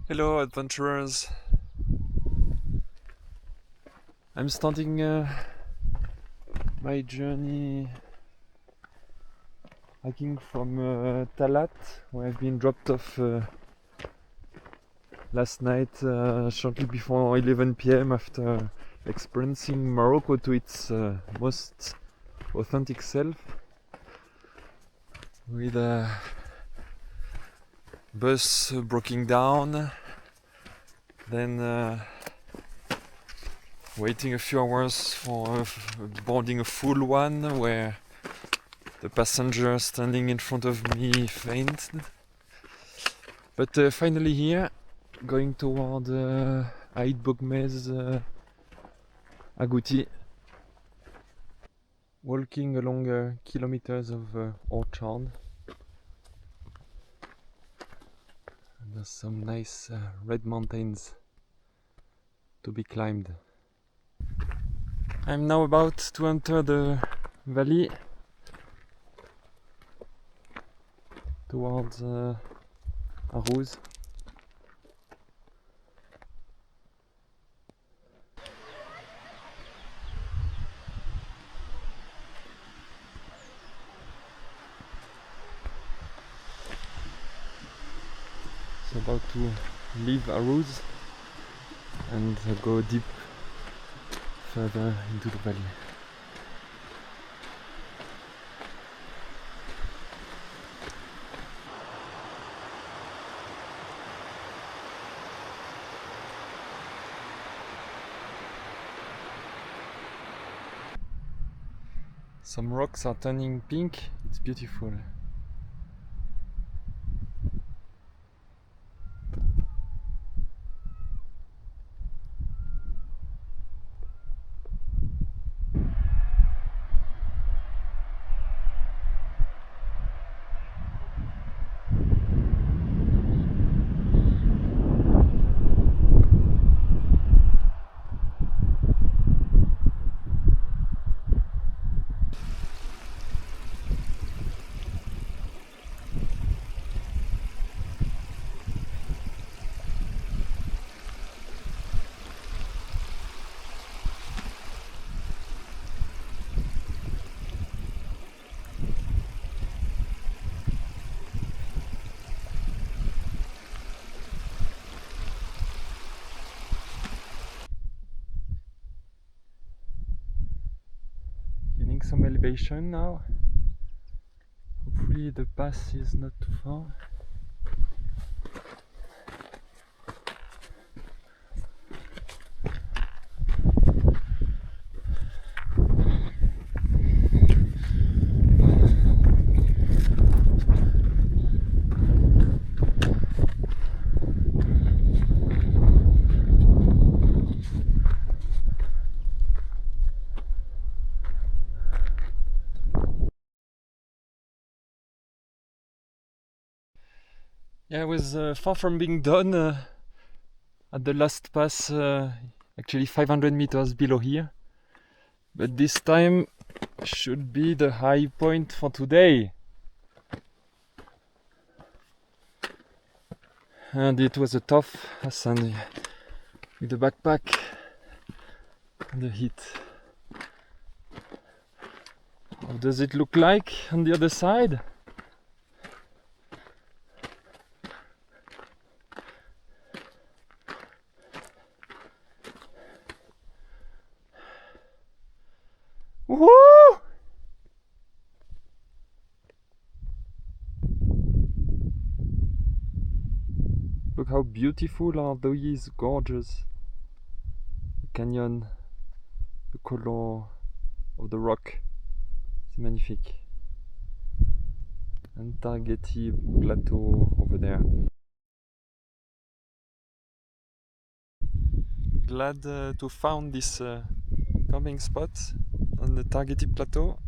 Hello adventurers! I'm starting my journey hiking from Talat, where I've been dropped off last night shortly before 11 p.m. after experiencing Morocco to its most authentic self, with a bus breaking down, then waiting a few hours for boarding a full one where the passenger standing in front of me fainted. But finally here, going toward Aït Bouguemez Agouti, walking along kilometers of orchard. And there's some nice red mountains to be climbed. I'm now about to enter the valley towards Heureuse. So about to leave Heureuse and go deep further into the valley. Some rocks are turning pink, it's beautiful. Getting some elevation now. Hopefully the pass is not too far. Yeah, I was far from being done at the last pass, actually 500 meters below here. But this time should be the high point for today. And it was a tough ascent with the backpack and the heat. How does it look like on the other side? Woohoo! Look how beautiful are these gorges. The canyon, the color of the rock. C'est magnifique. And Tarkeddit Plateau over there. Glad to found this camping spot on the Tarkeddit Plateau.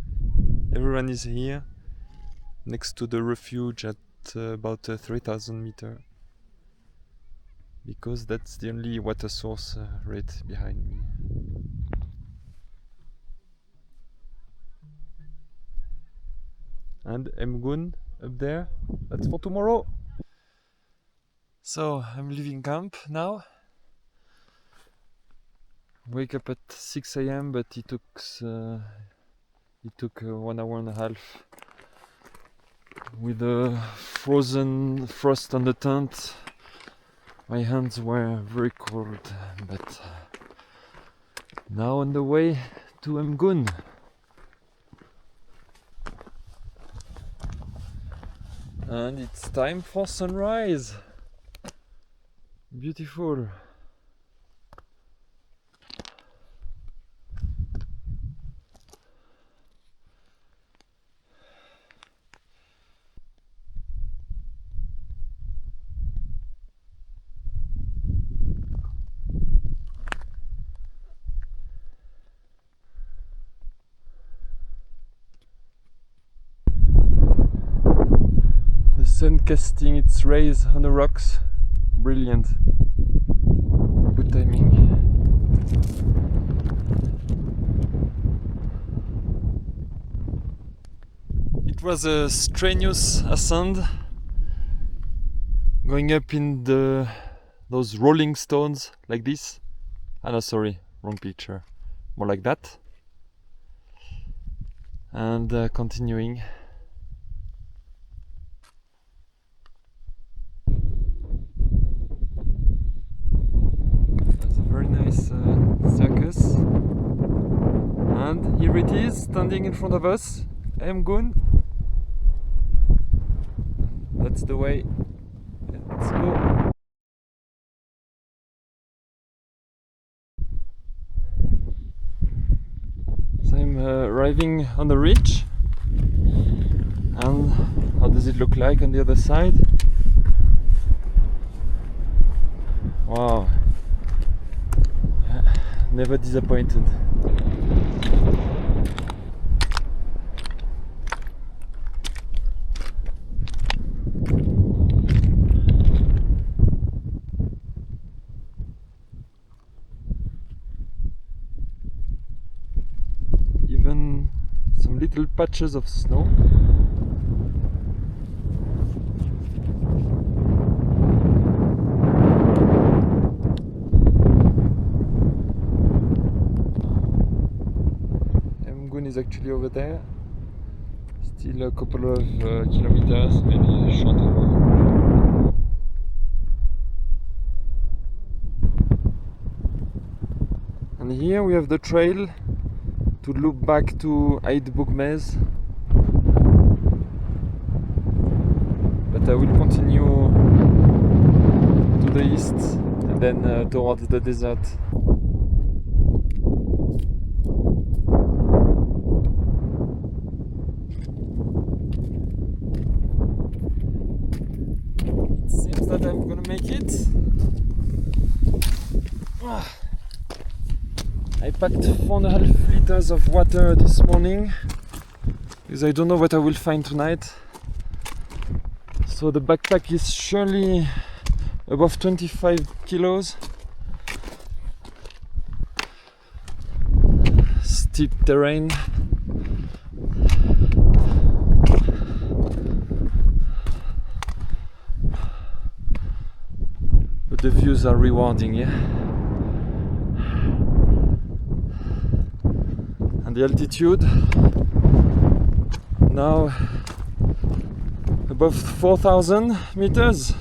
Everyone is here next to the refuge at about 3000 meters, because that's the only water source right behind me. And MGoune up there, that's for tomorrow. So I'm leaving camp now. Wake up at 6 a.m. but it took 1 hour and a half with a frost on the tent. My hands were very cold, but now on the way to MGoune. And it's time for sunrise. Beautiful. Sun casting its rays on the rocks. Brilliant. Good timing. It was a strenuous ascent, going up in those rolling stones like this. Ah no, sorry, wrong picture. More like that. And continuing. Nice circus, and here it is, standing in front of us, MGoune. That's the way. Let's go. So I'm arriving on the ridge, and how does it look like on the other side? Wow. Never disappointed. Even some little patches of snow. Is actually over there, still a couple of kilometers, maybe a shorter one. And here we have the trail to loop back to Aït Bouguemez, but I will continue to the east and then towards the desert. That I'm gonna make it. I packed 4.5 liters of water this morning because I don't know what I will find tonight. So the backpack is surely above 25 kilos. Steep terrain. The views are rewarding, yeah. And the altitude now above 4,000 meters.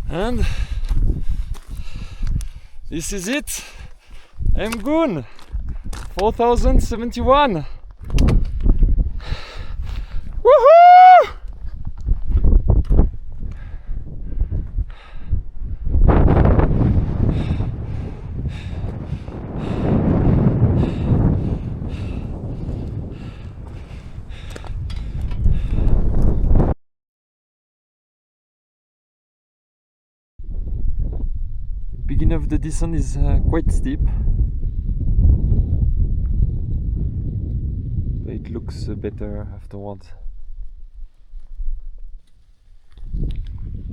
And this is it, MGoune 4071. Woohoo! Beginning of the descent is quite steep. It it looks better afterwards.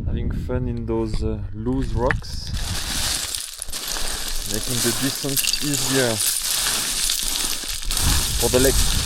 Having fun in those loose rocks, making the descent easier for the legs.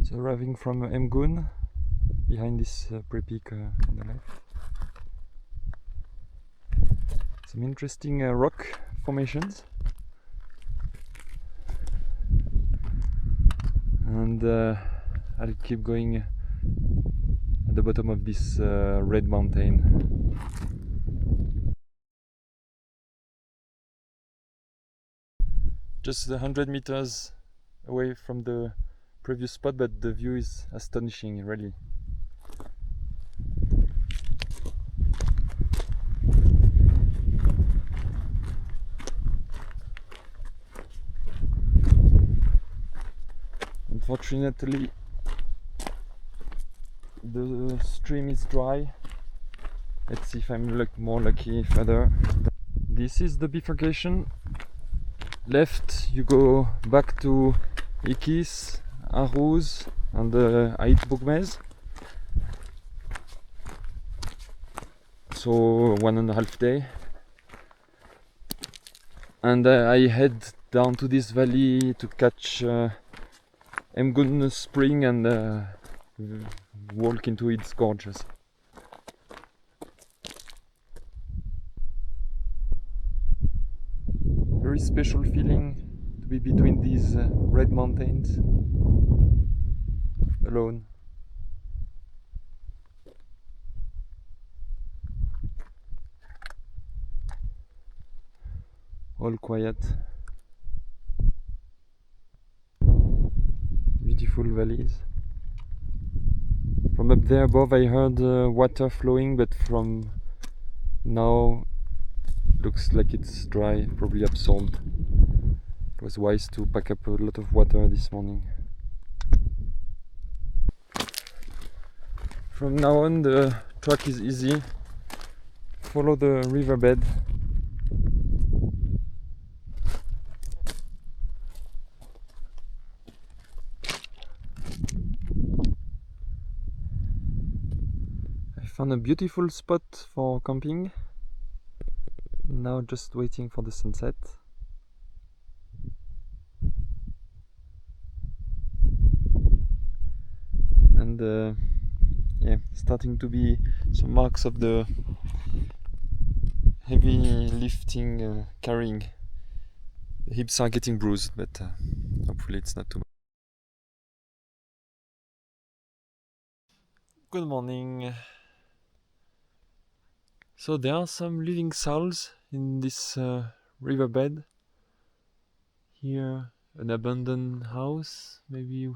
So arriving from MGoune, behind this pre-peak on the left. Some interesting rock formations. And I'll keep going at the bottom of this red mountain. Just 100 meters away from the previous spot, but the view is astonishing, really. Unfortunately, the stream is dry. Let's see if I'm more lucky further. This is the bifurcation. Left, you go back to Ikis, Arrouz and Aït Bouguemez. So 1.5 day. And I head down to this valley to catch MGoun spring and walk into its gorges. Very special feeling to be between these red mountains alone. All quiet. Beautiful valleys. From up there above I heard water flowing, but from now looks like it's dry, probably absorbed. It was wise to pack up a lot of water this morning. From now on the track is easy. Follow the riverbed. I found a beautiful spot for camping. Now just waiting for the sunset. And yeah, starting to be some marks of the heavy lifting, carrying. The hips are getting bruised, but hopefully it's not too much. Good morning. So there are some living souls in this riverbed. Here, an abandoned house, maybe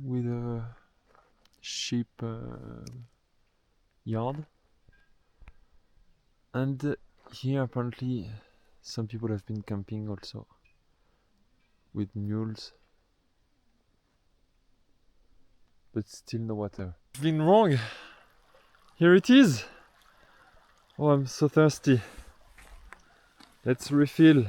with a sheep yard. And here apparently some people have been camping also, with mules. But still no water. I've been wrong! Here it is! Oh, I'm so thirsty. Let's refill.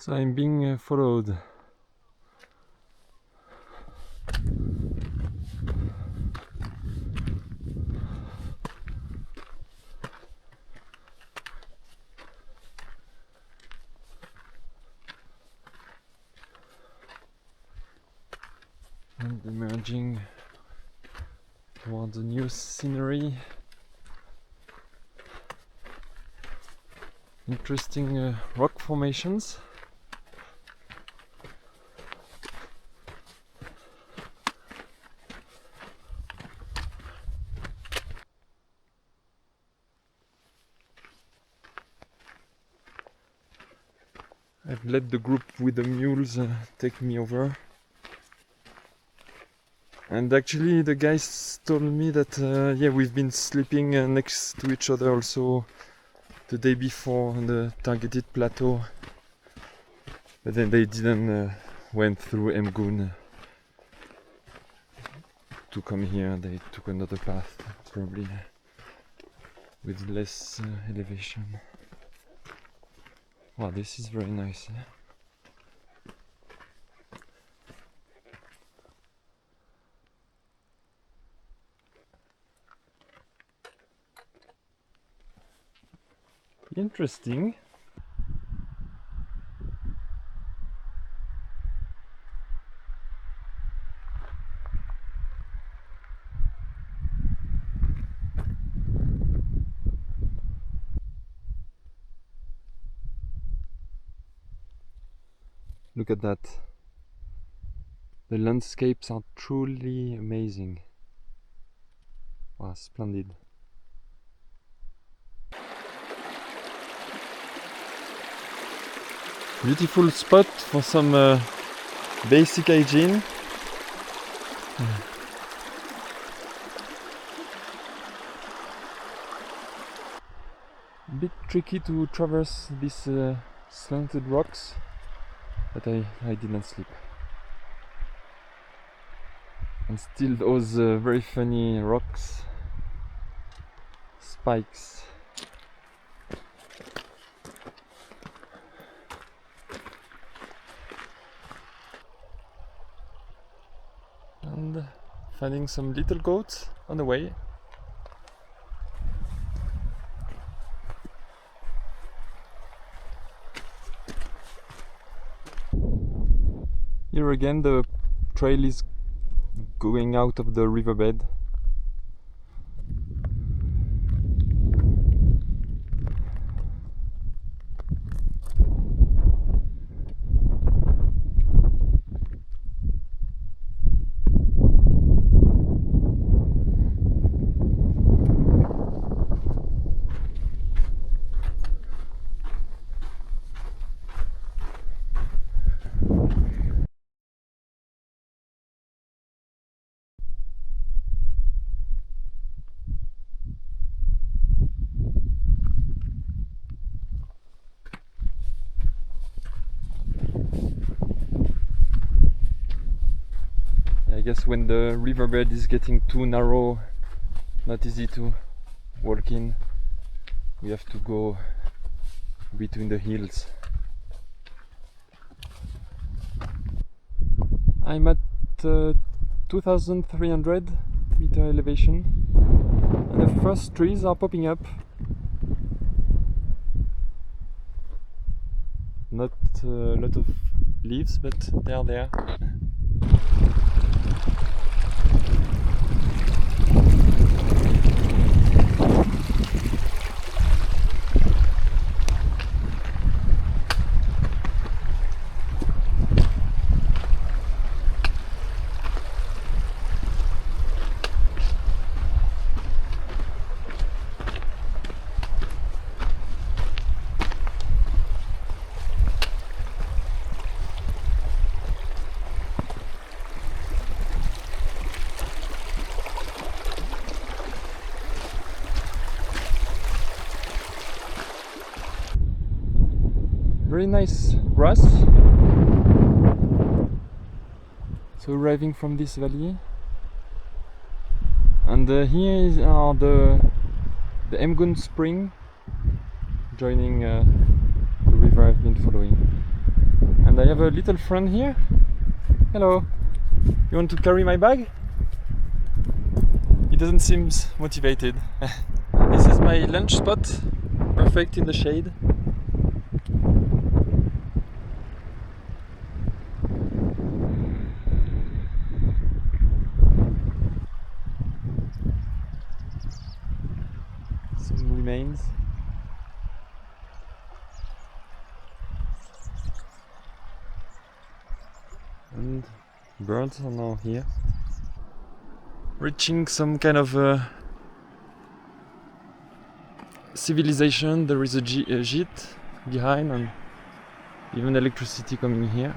So I'm being followed. And emerging towards a new scenery. Interesting rock formations. I've let the group with the mules take me over. And actually the guys told me that yeah, we've been sleeping next to each other also the day before on the Tarkeddit Plateau. But then they didn't went through MGoune to come here. They took another path, probably with less elevation. Wow, this is very nice. Interesting. Look at that. The landscapes are truly amazing. Wow, splendid. Beautiful spot for some basic hygiene. A bit tricky to traverse these slanted rocks, but I didn't slip. And still those very funny rocks, spikes. And finding some little goats on the way. Here again the trail is going out of the riverbed. I guess when the riverbed is getting too narrow, not easy to walk in, we have to go between the hills. I'm at 2300 meter elevation and the first trees are popping up. Not a lot of leaves, but they are there. Very nice grass. So arriving from this valley, and here is the MGoune spring joining the river I've been following. And I have a little friend here. Hello. You want to carry my bag? He doesn't seem motivated. This is my lunch spot. Perfect in the shade. Some remains. And birds are now here. Reaching some kind of civilization. There is a gîte behind and even electricity coming here.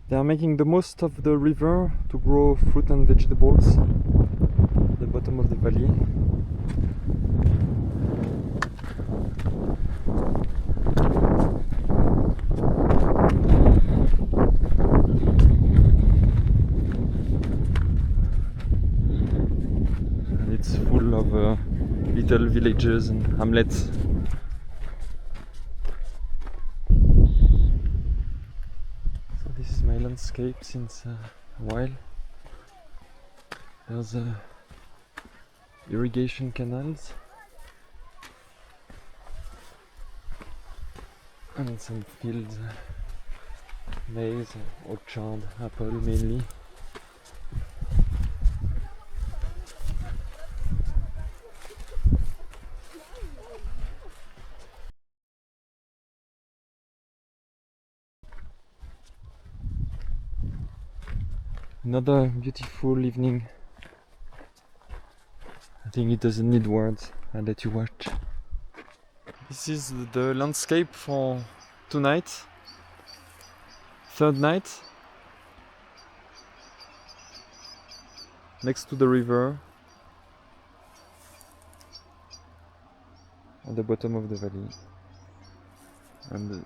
They are making the most of the river to grow fruit and vegetables at the bottom of the valley. And it's full of little villages and hamlets. This is my landscape since a while. There's irrigation canals and some fields, maize, orchard, apple mainly. Another beautiful evening. I think it doesn't need words. I'll let you watch. This is the landscape for tonight. Third night. Next to the river. At the bottom of the valley. And the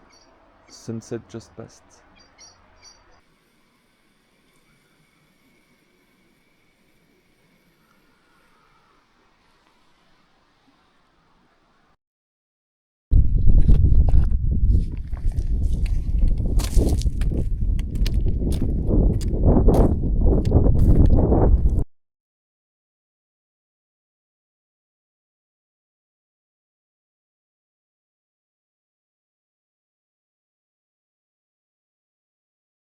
sunset just passed.